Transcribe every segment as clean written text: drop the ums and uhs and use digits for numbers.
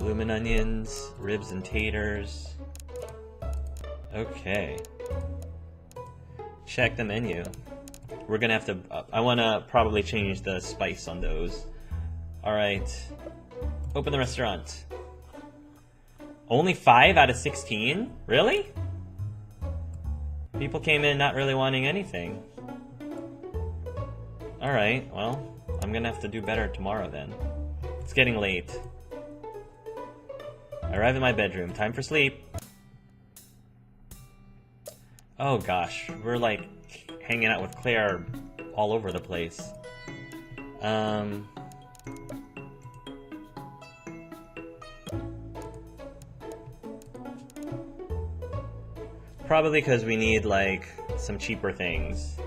Bloomin' onions, ribs and taters. Okay. Check the menu. We're gonna have to... I wanna probably change the spice on those. Alright. Open the restaurant. Only 5 out of 16? Really? People came in not really wanting anything. Alright, well, I'm gonna have to do better tomorrow then. It's getting late. I arrive in my bedroom. Time for sleep. Oh gosh, we're like hanging out with Claire all over the place. Probably because we need like some cheaper things.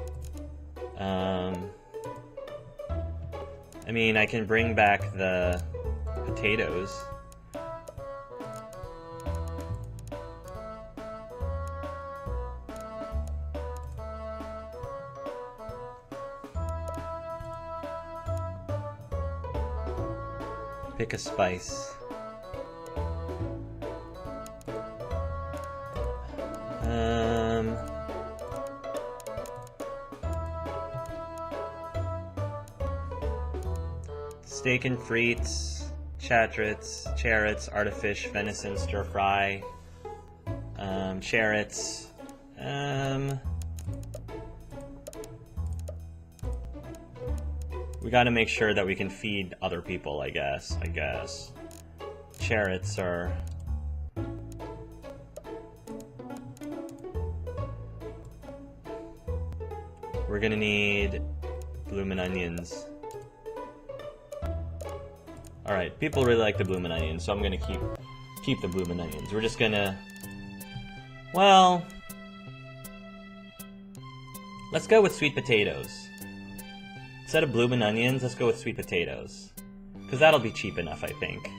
I mean, I can bring back the potatoes. Pick a spice. Steak and frites, chatrets, artifish, venison, stir fry, charrots, we gotta make sure that we can feed other people, I guess. Charrots are... We're gonna need bloomin' onions. Alright, people really like the bloomin' onions, so I'm gonna keep the bloomin' onions. We're just gonna... Well... Let's go with sweet potatoes. Instead of bloomin' onions, let's go with sweet potatoes. Because that'll be cheap enough, I think.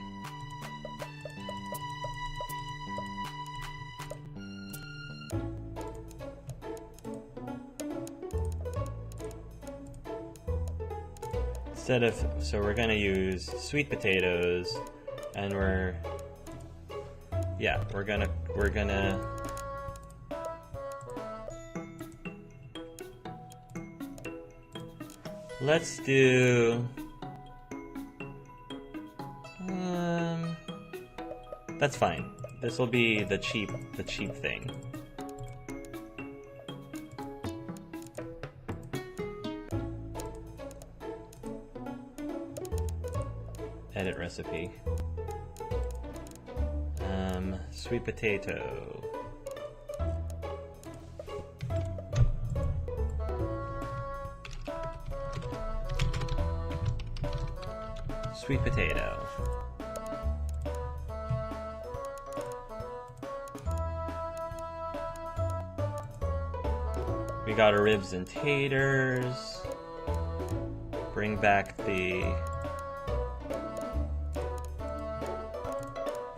So we're gonna use sweet potatoes, and we're gonna let's do that's fine. This will be the cheap thing. Edit recipe. Sweet potato. Sweet potato. We got our ribs and taters. Bring back the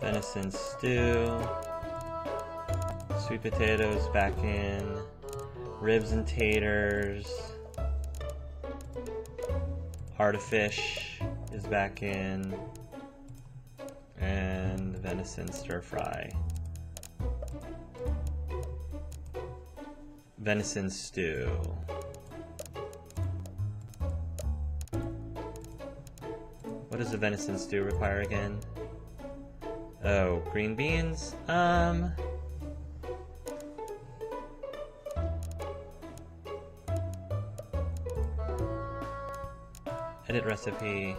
venison stew, sweet potatoes back in, ribs and taters, artifish is back in, and venison stir fry. Venison stew. What does the venison stew require again? Oh, green beans? Edit recipe.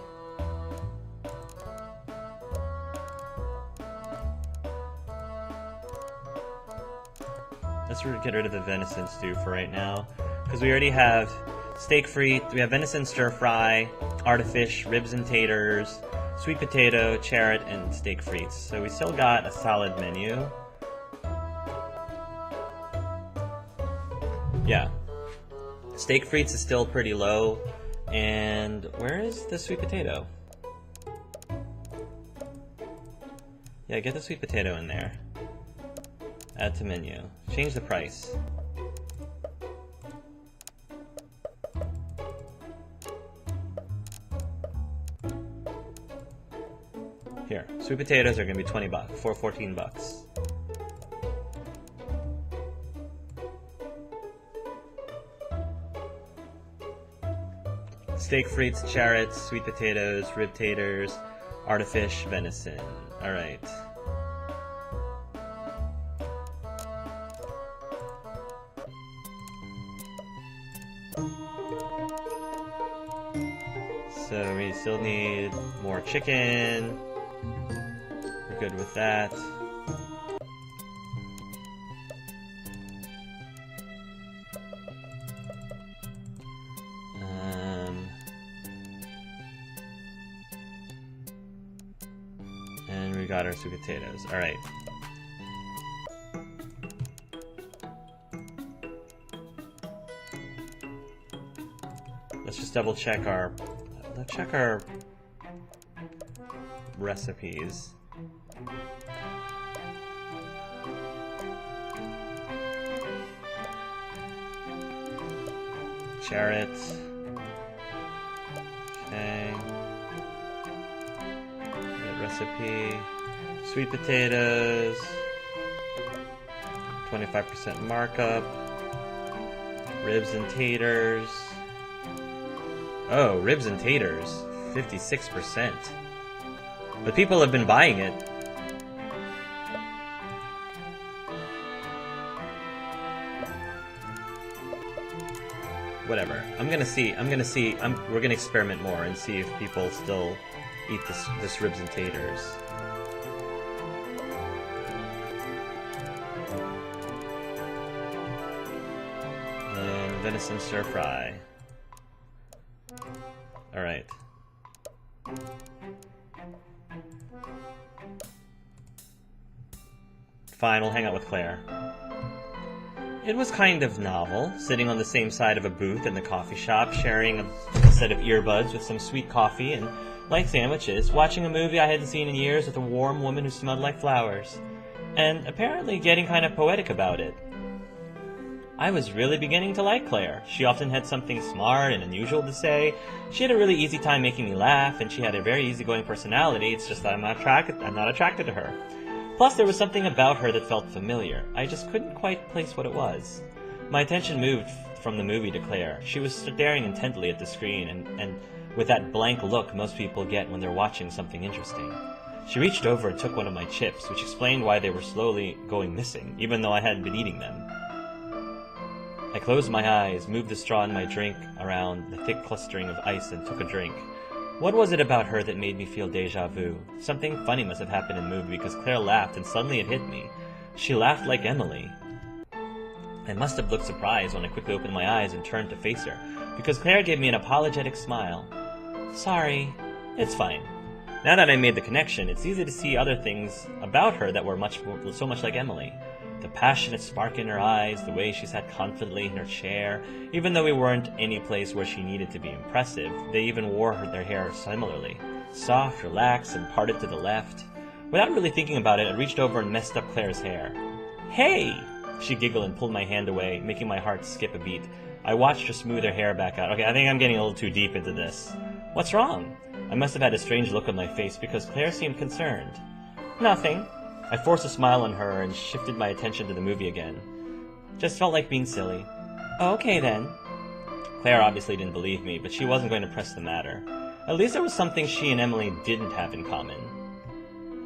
Let's get rid of the venison stew for right now, because we already have steak frite, we have venison stir fry, artifish, ribs and taters, sweet potato, carrot, and steak frites. So we still got a solid menu. Yeah. Steak frites is still pretty low. And where is the sweet potato? Yeah, get the sweet potato in there. Add to menu. Change the price. Here, sweet potatoes are gonna be 20 bucks, 14 bucks. Steak frites, charrots, sweet potatoes, rib taters, artifish, venison. Alright. So we still need more chicken. We're good with that. And we got our sweet potatoes. Alright. Let's just double check our... Let's check our recipes. Carrots. Okay. Good recipe. Sweet potatoes. 25% markup. Ribs and taters. Oh, ribs and taters. 56%. But people have been buying it. Whatever. We're gonna experiment more and see if people still eat this ribs and taters. And venison stir fry. Alright. Fine, we'll hang out with Claire. It was kind of novel, sitting on the same side of a booth in the coffee shop, sharing a set of earbuds with some sweet coffee and light sandwiches, watching a movie I hadn't seen in years with a warm woman who smelled like flowers, and apparently getting kind of poetic about it. I was really beginning to like Claire. She often had something smart and unusual to say. She had a really easy time making me laugh, and she had a very easygoing personality. It's just that I'm not attracted to her. Plus, there was something about her that felt familiar. I just couldn't quite place what it was. My attention moved from the movie to Claire. She was staring intently at the screen, and with that blank look most people get when they're watching something interesting. She reached over and took one of my chips, which explained why they were slowly going missing, even though I hadn't been eating them. I closed my eyes, moved the straw in my drink around the thick clustering of ice, and took a drink. What was it about her that made me feel deja vu? Something funny must have happened in the movie because Claire laughed and suddenly it hit me. She laughed like Emily. I must have looked surprised when I quickly opened my eyes and turned to face her, because Claire gave me an apologetic smile. Sorry. It's fine. Now that I made the connection, it's easy to see other things about her that were so much like Emily. The passionate spark in her eyes, the way she sat confidently in her chair, even though we weren't any place where she needed to be impressive, they even wore their hair similarly. Soft, relaxed, and parted to the left. Without really thinking about it, I reached over and messed up Claire's hair. Hey! She giggled and pulled my hand away, making my heart skip a beat. I watched her smooth her hair back out. Okay, I think I'm getting a little too deep into this. What's wrong? I must have had a strange look on my face because Claire seemed concerned. Nothing. I forced a smile on her and shifted my attention to the movie again. Just felt like being silly. Okay then. Claire obviously didn't believe me, but she wasn't going to press the matter. At least there was something she and Emily didn't have in common.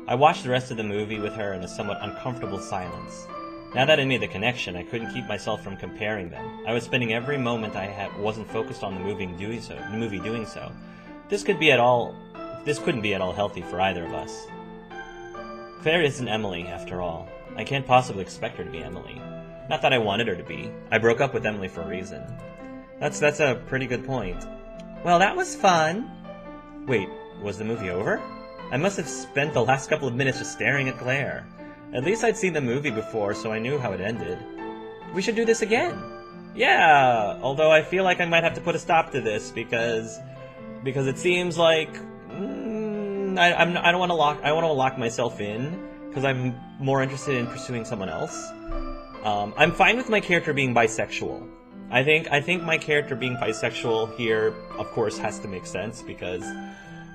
I watched the rest of the movie with her in a somewhat uncomfortable silence. Now that I made the connection, I couldn't keep myself from comparing them. I was spending every moment I had wasn't focused on the movie doing so. This couldn't be at all healthy for either of us. Claire isn't Emily, after all. I can't possibly expect her to be Emily. Not that I wanted her to be. I broke up with Emily for a reason. That's a pretty good point. Well, that was fun. Wait, was the movie over? I must have spent the last couple of minutes just staring at Claire. At least I'd seen the movie before, so I knew how it ended. We should do this again. Yeah, although I feel like I might have to put a stop to this because it seems like I don't want to lock myself in because I'm more interested in pursuing someone else. I'm fine with my character being bisexual. I think my character being bisexual here, of course, has to make sense because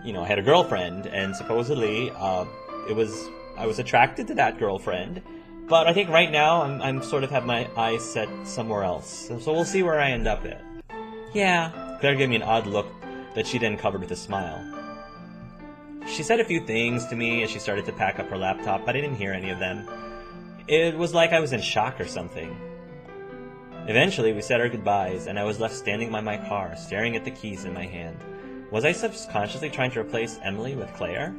I had a girlfriend, and supposedly I was attracted to that girlfriend. But I think right now I'm sort of have my eyes set somewhere else. So we'll see where I end up at. Yeah. Claire gave me an odd look that she then covered with a smile. She said a few things to me as she started to pack up her laptop, but I didn't hear any of them. It was like I was in shock or something. Eventually, we said our goodbyes, and I was left standing by my car, staring at the keys in my hand. Was I subconsciously trying to replace Emily with Claire?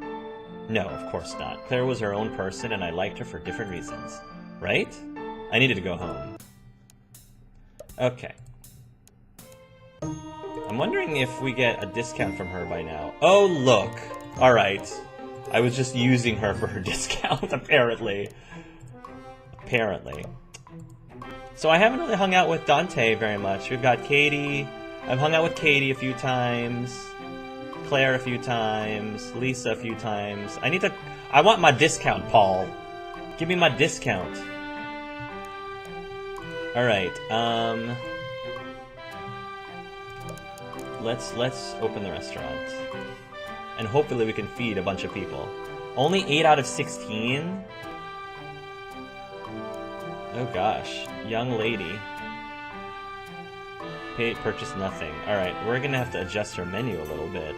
No, of course not. Claire was her own person, and I liked her for different reasons. Right? I needed to go home. Okay. I'm wondering if we get a discount from her by now. Oh, look! Alright. I was just using her for her discount, apparently. Apparently. So I haven't really hung out with Dante very much. We've got Katie. I've hung out with Katie a few times. Claire a few times. Lisa a few times. I want my discount, Paul. Give me my discount. Alright, Let's open the restaurant. And hopefully we can feed a bunch of people. Only 8 out of 16? Oh gosh. Young lady. Purchase nothing. Alright, we're gonna have to adjust our menu a little bit.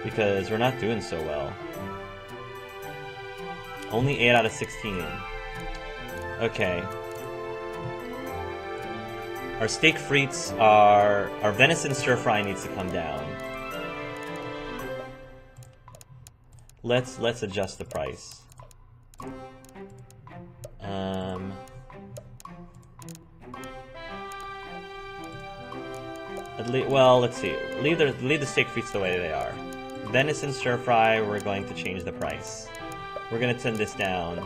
Because we're not doing so well. Only 8 out of 16. Okay. Our steak frites are... Our venison stir-fry needs to come down. Let's adjust the price. Well, let's see. Leave the steak frites the way they are. Venison stir-fry, we're going to change the price. We're going to turn this down.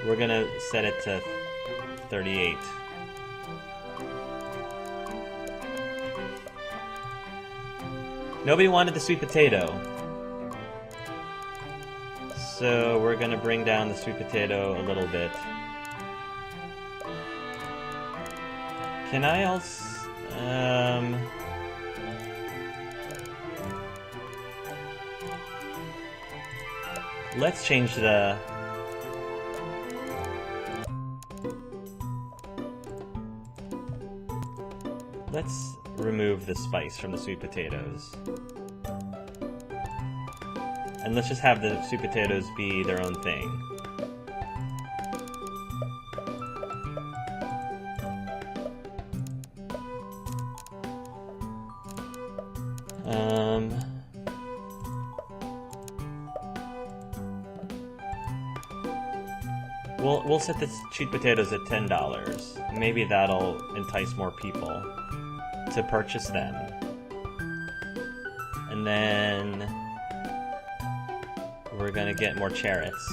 We're going to set it to 38. Nobody wanted the sweet potato. So we're going to bring down the sweet potato a little bit. Can I also... let's change the... Let's remove the spice from the sweet potatoes. And let's just have the sweet potatoes be their own thing. We'll set the sweet potatoes at $10. Maybe that'll entice more people to purchase them. And then we're gonna get more carrots.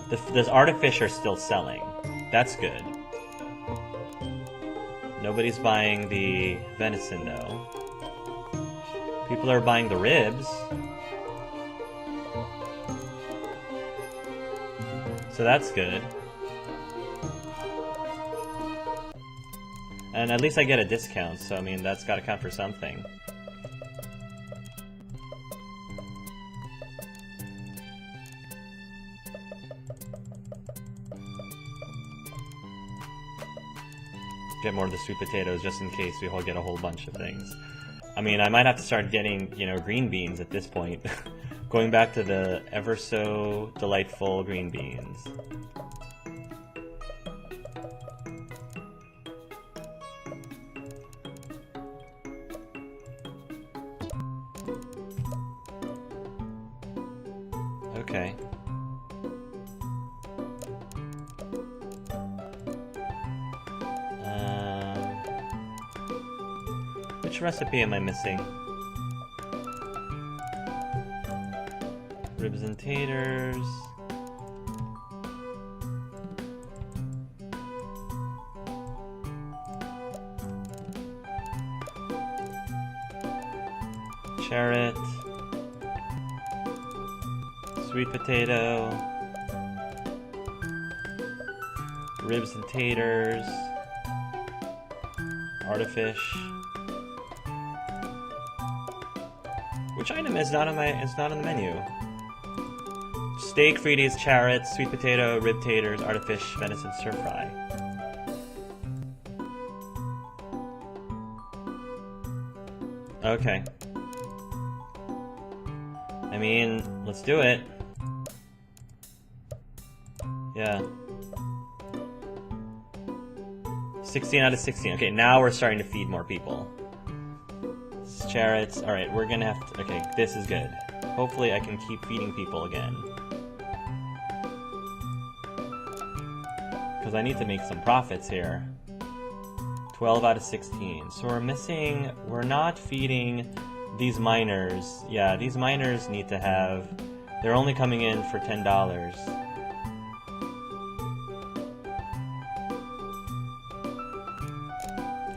The artifish are still selling. That's good. Nobody's buying the venison, though. People are buying the ribs. So that's good. And at least I get a discount, so I mean, that's gotta count for something. Get more of the sweet potatoes just in case we all get a whole bunch of things. I mean, I might have to start getting, green beans at this point. Going back to the ever so delightful green beans. Okay. Which recipe am I missing? Ribs and taters. Carrot. Sweet potato. Ribs and taters. Artifish. Which item is not on the menu? Steak, frities, charrots, sweet potato, rib taters, artifish, venison stir fry. Okay. I mean, let's do it. Yeah. 16 out of 16. Okay, now we're starting to feed more people. Charrots. Alright, we're gonna have to... Okay, this is good. Hopefully I can keep feeding people again. Because I need to make some profits here. 12 out of 16. So we're missing... We're not feeding these miners. Yeah, these miners need to have... They're only coming in for $10.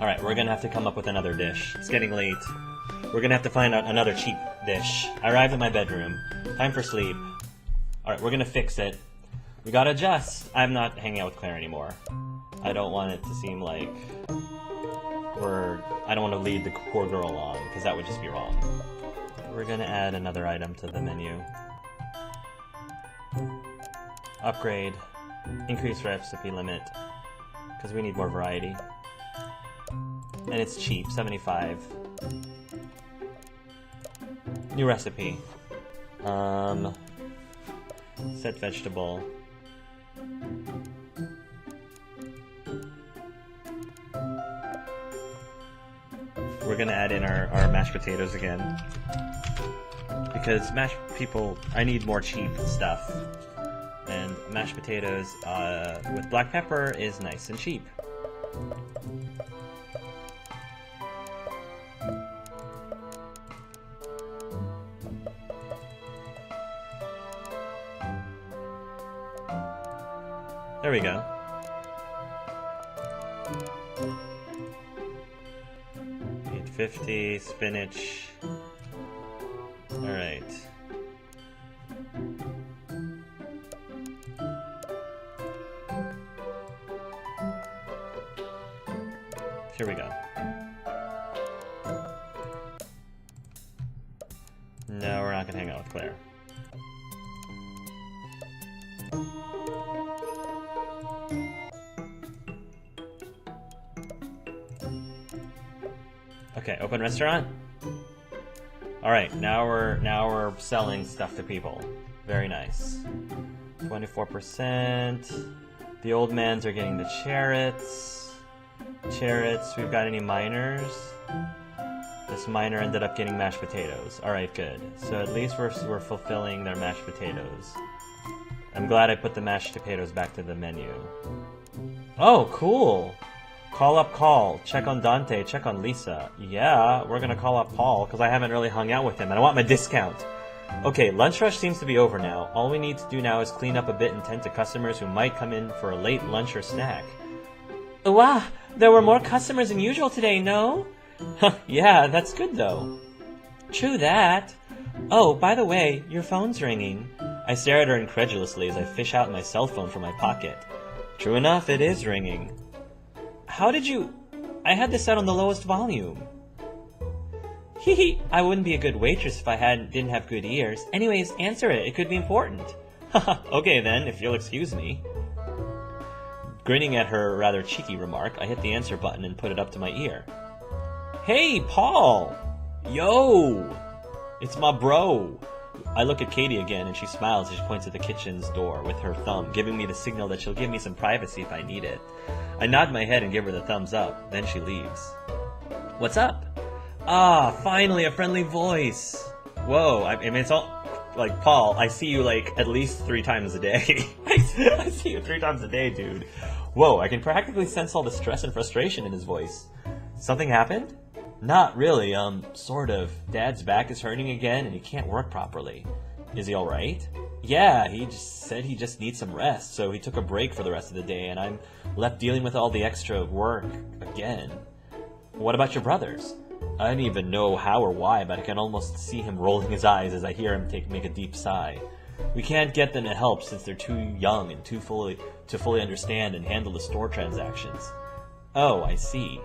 Alright, we're gonna have to come up with another dish. It's getting late. We're gonna have to find out another cheap dish. I arrived at my bedroom. Time for sleep. Alright, we're gonna fix it. We gotta adjust. I'm not hanging out with Claire anymore. I don't want it to seem like I don't want to lead the poor girl on, because that would just be wrong. We're gonna add another item to the menu. Upgrade. Increase recipe limit. Because we need more variety. And it's cheap, 75. New recipe. Set vegetable. We're gonna add in our mashed potatoes again. Because I need more cheap stuff. And mashed potatoes with black pepper is nice and cheap. There we go. $8.50, spinach. Alright. Here we go. No, we're not gonna hang out with Claire. Okay, open restaurant. All right, now we're selling stuff to people. Very nice. 24%. The old mans are getting the charrots. We've got any miners? This miner ended up getting mashed potatoes. All right, good. So at least we're fulfilling their mashed potatoes. I'm glad I put the mashed potatoes back to the menu. Oh, cool. Call up Call, check on Dante, check on Lisa. Yeah, we're gonna call up Paul, because I haven't really hung out with him, and I want my discount. Okay, lunch rush seems to be over now. All we need to do now is clean up a bit and tend to customers who might come in for a late lunch or snack. Wow, there were more customers than usual today, no? Yeah, that's good though. True that. Oh, by the way, your phone's ringing. I stare at her incredulously as I fish out my cell phone from my pocket. True enough, it is ringing. How did you... I had this set on the lowest volume. Hee, I wouldn't be a good waitress if I didn't have good ears. Anyways, answer it. It could be important. Haha, okay then, if you'll excuse me. Grinning at her rather cheeky remark, I hit the answer button and put it up to my ear. Hey, Paul! Yo! It's my bro! I look at Katie again and she smiles as she points at the kitchen's door with her thumb, giving me the signal that she'll give me some privacy if I need it. I nod my head and give her the thumbs up, then she leaves. What's up? Ah, finally a friendly voice! Whoa, I mean, it's all... Like, Paul, I see you, like, at least 3 times a day. I see you 3 times a day, dude. Whoa, I can practically sense all the stress and frustration in his voice. Something happened? Not really, sort of. Dad's back is hurting again and he can't work properly. Is he alright? Yeah, he just said he just needs some rest, so he took a break for the rest of the day and I'm left dealing with all the extra work again. What about your brothers? I don't even know how or why, but I can almost see him rolling his eyes as I hear him make a deep sigh. We can't get them to help since they're too young and to fully understand and handle the store transactions. Oh, I see.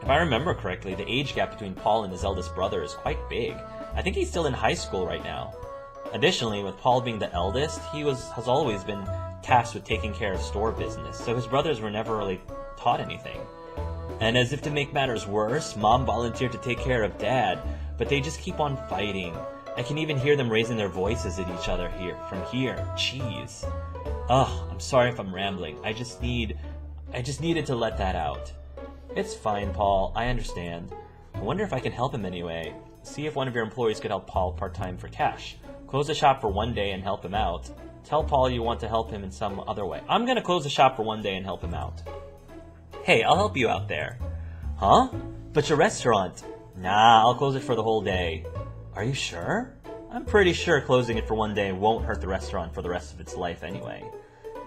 If I remember correctly, the age gap between Paul and his eldest brother is quite big. I think he's still in high school right now. Additionally, with Paul being the eldest, he has always been tasked with taking care of store business, so his brothers were never really taught anything. And as if to make matters worse, Mom volunteered to take care of Dad, but they just keep on fighting. I can even hear them raising their voices at each other from here. Jeez. Ugh, I'm sorry if I'm rambling. I just needed to let that out. It's fine, Paul. I understand. I wonder if I can help him anyway. See if one of your employees could help Paul part-time for cash. Close the shop for one day and help him out. Tell Paul you want to help him in some other way. I'm gonna close the shop for one day and help him out. Hey, I'll help you out there. Huh? But your restaurant. Nah, I'll close it for the whole day. Are you sure? I'm pretty sure closing it for one day won't hurt the restaurant for the rest of its life anyway.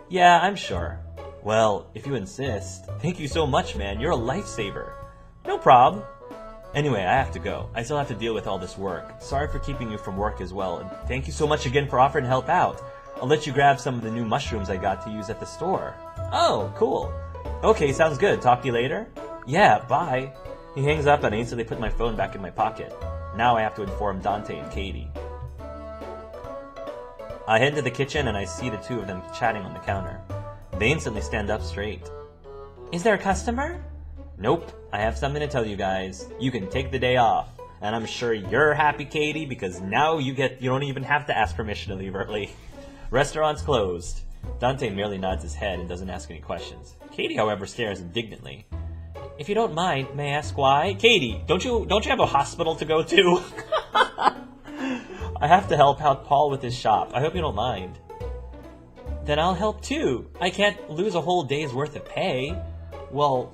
Yeah, I'm sure. Well, if you insist. Thank you so much, man. You're a lifesaver. No problem. Anyway, I have to go. I still have to deal with all this work. Sorry for keeping you from work as well, and thank you so much again for offering to help out. I'll let you grab some of the new mushrooms I got to use at the store. Oh, cool. Okay, sounds good. Talk to you later? Yeah, bye. He hangs up and I instantly put my phone back in my pocket. Now I have to inform Dante and Katie. I head into the kitchen and I see the two of them chatting on the counter. They instantly stand up straight. Is there a customer? Nope, I have something to tell you guys. You can take the day off. And I'm sure you're happy, Katie, because now you don't even have to ask permission to leave early. Restaurant's closed. Dante merely nods his head and doesn't ask any questions. Katie, however, stares indignantly. If you don't mind, may I ask why? Katie, don't you have a hospital to go to? I have to help out Paul with his shop. I hope you don't mind. Then I'll help too. I can't lose a whole day's worth of pay. Well,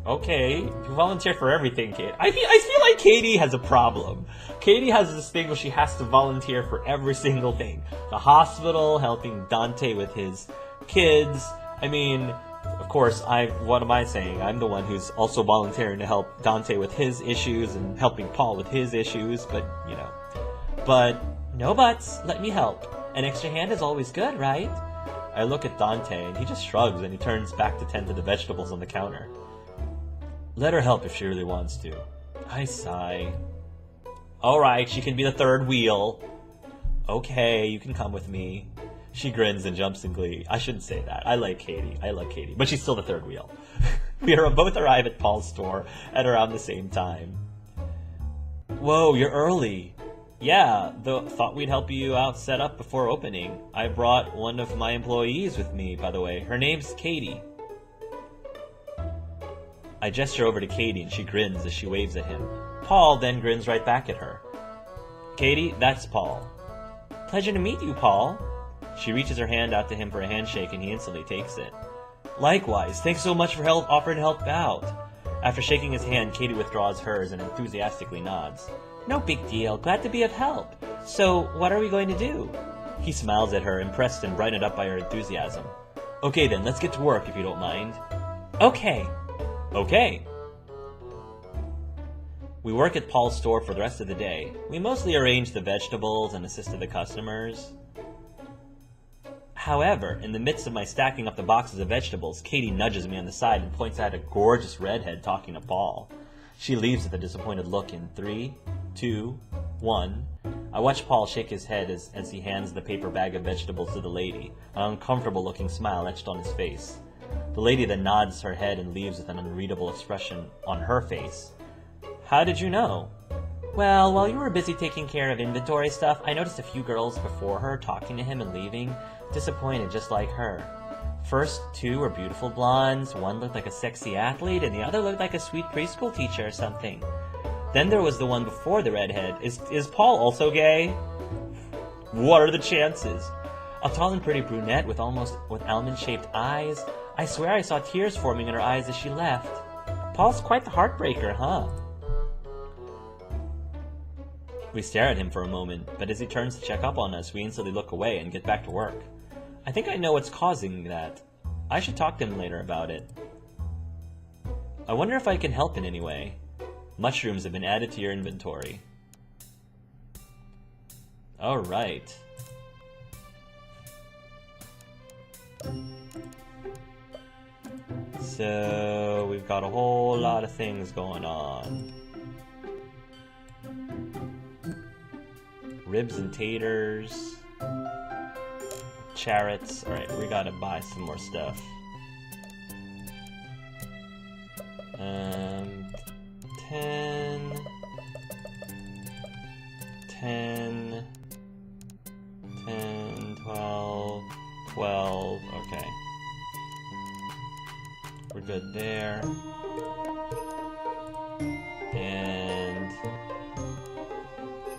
okay. You volunteer for everything, Katie. I feel like Katie has a problem. Katie has this thing where she has to volunteer for every single thing. The hospital, helping Dante with his kids. I mean, of course, what am I saying? I'm the one who's also volunteering to help Dante with his issues and helping Paul with his issues, but, But, no buts. Let me help. An extra hand is always good, right? I look at Dante, and he just shrugs, and he turns back to tend to the vegetables on the counter. Let her help if she really wants to. I sigh. Alright, she can be the third wheel. Okay, you can come with me. She grins and jumps in glee. I shouldn't say that. I like Katie. I love Katie. But she's still the third wheel. We both arrive at Paul's store at around the same time. Whoa, you're early. Yeah, thought we'd help you out set up before opening. I brought one of my employees with me, by the way. Her name's Katie. I gesture over to Katie and she grins as she waves at him. Paul then grins right back at her. Katie, that's Paul. Pleasure to meet you, Paul. She reaches her hand out to him for a handshake and he instantly takes it. Likewise, thanks so much for offering to help out. After shaking his hand, Katie withdraws hers and enthusiastically nods. No big deal, glad to be of help. So, what are we going to do? He smiles at her, impressed and brightened up by her enthusiasm. Okay then, let's get to work if you don't mind. Okay. Okay. We work at Paul's store for the rest of the day. We mostly arrange the vegetables and assist the customers. However, in the midst of my stacking up the boxes of vegetables, Katie nudges me on the side and points out a gorgeous redhead talking to Paul. She leaves with a disappointed look in 3, 2, 1. I watch Paul shake his head as he hands the paper bag of vegetables to the lady, an uncomfortable-looking smile etched on his face. The lady then nods her head and leaves with an unreadable expression on her face. How did you know? Well, while you were busy taking care of inventory stuff, I noticed a few girls before her talking to him and leaving, disappointed just like her. First two were beautiful blondes, one looked like a sexy athlete, and the other looked like a sweet preschool teacher or something. Then there was the one before the redhead. Is Paul also gay? What are the chances? A tall and pretty brunette with almond-shaped eyes. I swear I saw tears forming in her eyes as she left. Paul's quite the heartbreaker, huh? We stare at him for a moment, but as he turns to check up on us, we instantly look away and get back to work. I think I know what's causing that. I should talk to him later about it. I wonder if I can help in any way. Mushrooms have been added to your inventory. Alright. So, we've got a whole lot of things going on. Ribs and taters. Charrots. Alright, we gotta buy some more stuff. 10, 12, 12, okay. We're good there. And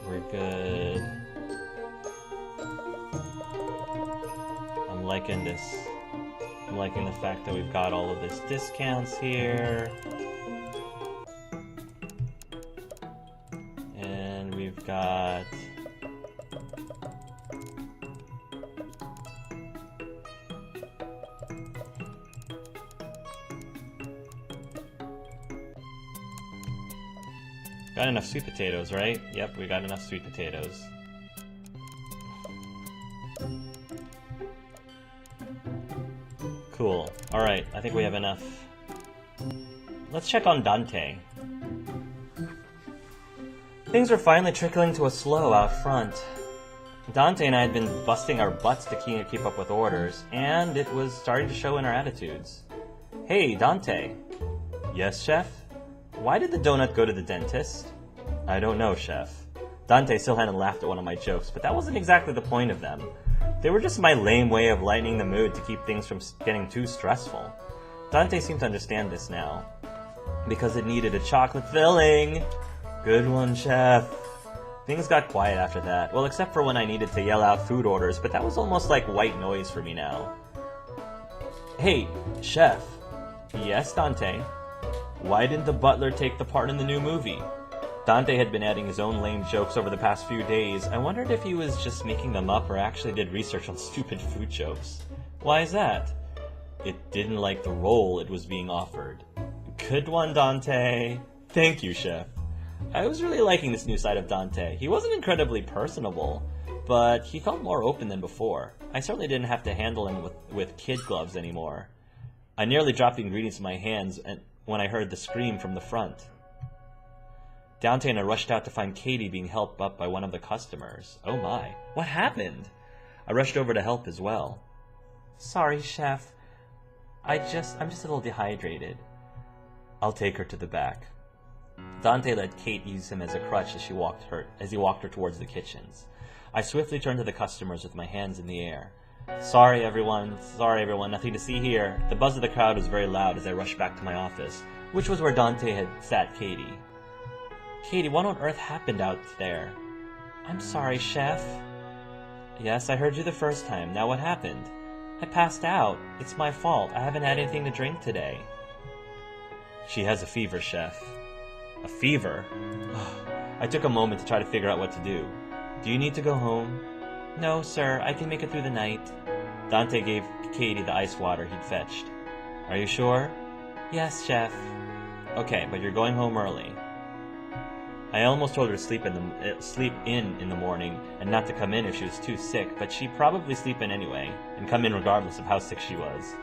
we're good. I'm liking this. I'm liking the fact that we've got all of this discounts here. And we've got enough sweet potatoes, right? Yep, we got enough sweet potatoes. Cool. Alright, I think we have enough. Let's check on Dante. Things were finally trickling to a slow out front. Dante and I had been busting our butts to keep up with orders, and it was starting to show in our attitudes. Hey, Dante. Yes, chef? Why did the donut go to the dentist? I don't know, chef. Dante still hadn't laughed at one of my jokes, but that wasn't exactly the point of them. They were just my lame way of lightening the mood to keep things from getting too stressful. Dante seemed to understand this now. Because it needed a chocolate filling! Good one, chef. Things got quiet after that. Well, except for when I needed to yell out food orders, but that was almost like white noise for me now. Hey, chef. Yes, Dante? Why didn't the butler take the part in the new movie? Dante had been adding his own lame jokes over the past few days. I wondered if he was just making them up or actually did research on stupid food jokes. Why is that? It didn't like the role it was being offered. Good one, Dante. Thank you, chef. I was really liking this new side of Dante. He wasn't incredibly personable, but he felt more open than before. I certainly didn't have to handle him with kid gloves anymore. I nearly dropped the ingredients in my hands when I heard the scream from the front. Dante and I rushed out to find Katie being helped up by one of the customers. Oh my, what happened? I rushed over to help as well. Sorry, chef. I'm just a little dehydrated. I'll take her to the back. Dante let Kate use him as a crutch as he walked her towards the kitchens. I swiftly turned to the customers with my hands in the air. Sorry everyone, nothing to see here. The buzz of the crowd was very loud as I rushed back to my office, which was where Dante had sat Katie. Katie, what on earth happened out there? I'm sorry, chef. Yes, I heard you the first time. Now what happened? I passed out. It's my fault. I haven't had anything to drink today. She has a fever, chef. A fever? I took a moment to try to figure out what to do. Do you need to go home? No, sir. I can make it through the night. Dante gave Katie the ice water he'd fetched. Are you sure? Yes, chef. Okay, but you're going home early. I almost told her to sleep in the morning and not to come in if she was too sick, but she'd probably sleep in anyway and come in regardless of how sick she was.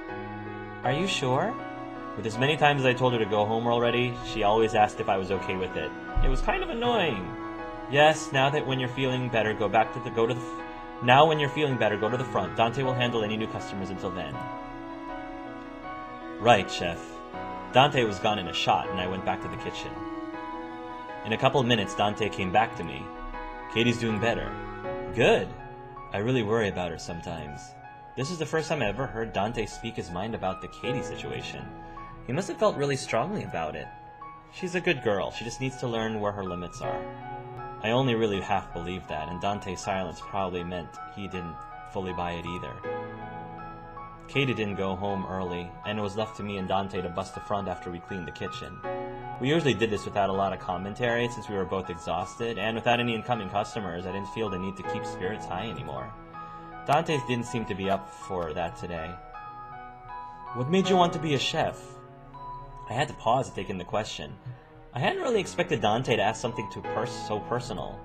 Are you sure? With as many times as I told her to go home already, she always asked if I was okay with it. It was kind of annoying. Yes, now when you're feeling better, go to the front. Dante will handle any new customers until then. Right, chef. Dante was gone in a shot, and I went back to the kitchen. In a couple of minutes, Dante came back to me. Katie's doing better. Good. I really worry about her sometimes. This is the first time I ever heard Dante speak his mind about the Katie situation. He must have felt really strongly about it. She's a good girl. She just needs to learn where her limits are. I only really half believed that, and Dante's silence probably meant he didn't fully buy it either. Katie didn't go home early, and it was left to me and Dante to bust the front after we cleaned the kitchen. We usually did this without a lot of commentary since we were both exhausted, and without any incoming customers, I didn't feel the need to keep spirits high anymore. Dante didn't seem to be up for that today. What made you want to be a chef? I had to pause to take in the question. I hadn't really expected Dante to ask something so personal.